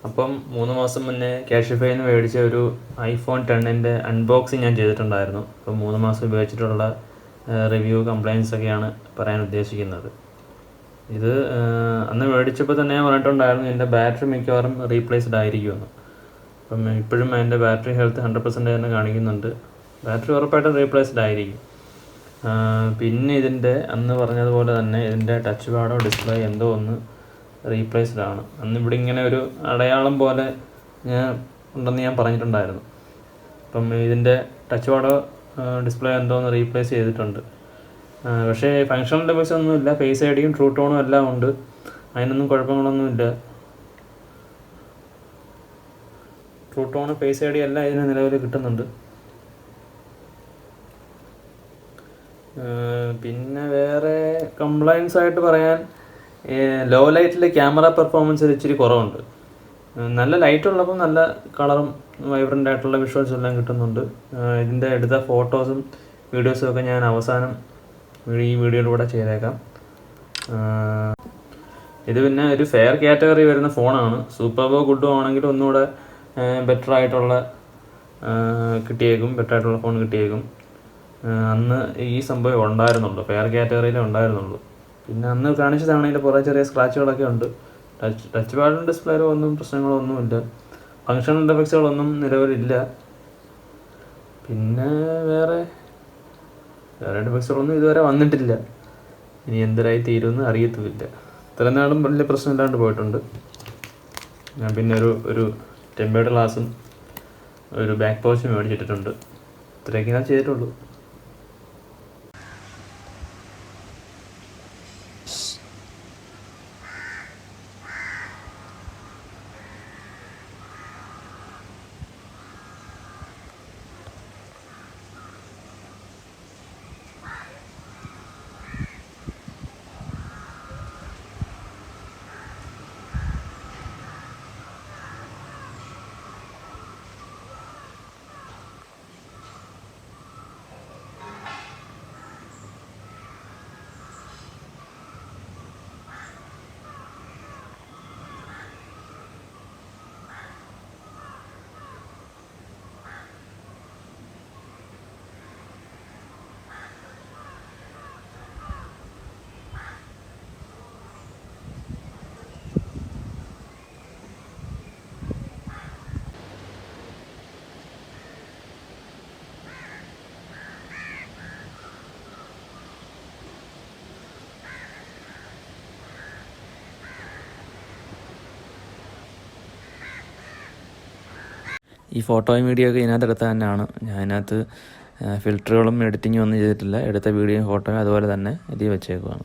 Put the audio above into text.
അപ്പം 3 മാസം മുന്നേ ക്യാഷിഫൈയിൽ നിന്ന് മേടിച്ച ഒരു iPhone 10 അൺബോക്സിങ് ഞാൻ ചെയ്തിട്ടുണ്ടായിരുന്നു. അപ്പം 3 മാസം ഉപയോഗിച്ചിട്ടുള്ള റിവ്യൂ കംപ്ലയിൻസ് ഒക്കെയാണ് പറയാൻ ഉദ്ദേശിക്കുന്നത്. ഇത് അന്ന് മേടിച്ചപ്പോൾ തന്നെ ഞാൻ പറഞ്ഞിട്ടുണ്ടായിരുന്നു ഇതിൻ്റെ ബാറ്ററി മിക്കവാറും റീപ്ലേസ്ഡ് ആയിരിക്കുമെന്ന്. അപ്പം ഇപ്പോഴും അതിൻ്റെ ബാറ്ററി ഹെൽത്ത് 100% തന്നെ കാണിക്കുന്നുണ്ട്. ബാറ്ററി ഉറപ്പായിട്ടും റീപ്ലേസ്ഡ് ആയിരിക്കും. പിന്നെ ഇതിൻ്റെ അന്ന് പറഞ്ഞതുപോലെ തന്നെ ഇതിൻ്റെ ടച്ച് പാഡോ ഡിസ്പ്ലേ എന്തോ ഒന്ന് റീപ്ലേസ്ഡ് ആണ്. അന്ന് ഇവിടെ ഇങ്ങനെ ഒരു അടയാളം പോലെ ഉണ്ടെന്ന് ഞാൻ പറഞ്ഞിട്ടുണ്ടായിരുന്നു. അപ്പം ഇതിൻ്റെ ടച്ച് പാഡോ ഡിസ്പ്ലേ എന്തോ ഒന്ന് റീപ്ലേസ് ചെയ്തിട്ടുണ്ട്. പക്ഷേ ഫങ്ഷണൽ ഡിവൈസ് ഒന്നുമില്ല. ഫേസ് ഐഡിയും ട്രൂ ടോണും എല്ലാം ഉണ്ട്. അതിനൊന്നും കുഴപ്പങ്ങളൊന്നുമില്ല. ട്രൂ ടോൺ ഫേസ് ഐഡി എല്ലാം ഇതിന് നിലവിൽ കിട്ടുന്നുണ്ട്. പിന്നെ വേറെ കംപ്ലയിൻസ് ആയിട്ട് പറയാൻ ലോ ലൈറ്റിൽ ക്യാമറ പെർഫോമൻസ് ഇച്ചിരി കുറവുണ്ട്. നല്ല ലൈറ്റ് ഉള്ളപ്പോൾ നല്ല കളറും വൈബ്രൻ്റ് ആയിട്ടുള്ള വിഷ്വൽസ് എല്ലാം കിട്ടുന്നുണ്ട്. ഇതിൻ്റെ എടുത്ത ഫോട്ടോസും വീഡിയോസും ഒക്കെ ഞാൻ അവസാനം ഈ വീഡിയോയിലൂടെ ചെയ്തേക്കാം. ഇത് പിന്നെ ഒരു ഫെയർ കാറ്റഗറി വരുന്ന ഫോണാണ്. സൂപ്പർബോ ഗുഡോ ആണെങ്കിൽ ഒന്നുകൂടെ ബെറ്റർ ആയിട്ടുള്ള ഫോൺ കിട്ടിയേക്കും. അന്ന് ഈ സംഭവം ഉണ്ടായിരുന്നുള്ളൂ, ഫെയർ കാറ്റഗറിയിലേ ഉണ്ടായിരുന്നുള്ളൂ. പിന്നെ അന്ന് കാണിച്ചതാണെങ്കിൽ കുറേ ചെറിയ സ്ക്രാച്ചുകളൊക്കെ ഉണ്ട്. ടച്ച് പാഡും ഡിസ്പ്ലേയിലും ഒന്നും പ്രശ്നങ്ങളൊന്നുമില്ല. ഫങ്ഷണൽ ഡിഫക്ട്സുകളൊന്നും നിലവിലില്ല. പിന്നെ വേറെ ഡിഫക്ട്സുകളൊന്നും ഇതുവരെ വന്നിട്ടില്ല. ഇനി എന്തരായി തീരുമെന്ന് അറിയത്തുമില്ല. ഇത്ര നാളും വലിയ പ്രശ്നമില്ലാണ്ട് പോയിട്ടുണ്ട്. ഞാൻ പിന്നെ ഒരു ടെമ്പേർഡ് ഗ്ലാസും ഒരു ബാക്ക് പൗച്ചും മേടിച്ചിട്ടിട്ടുണ്ട്. ഇത്രയൊക്കെ ഞാൻ ചെയ്തിട്ടുള്ളൂ. ഈ ഫോട്ടോയും വീഡിയോ ഒക്കെ ഇതിനകത്ത് എടുത്ത തന്നെയാണ്. ഞാൻ അതിനകത്ത് ഫിൽറ്ററുകളും എഡിറ്റിങ്ങും ഒന്നും ചെയ്തിട്ടില്ല. എടുത്ത വീഡിയോയും ഫോട്ടോയും അതുപോലെ തന്നെ ഇതിൽ വെച്ചേക്കുവാണ്.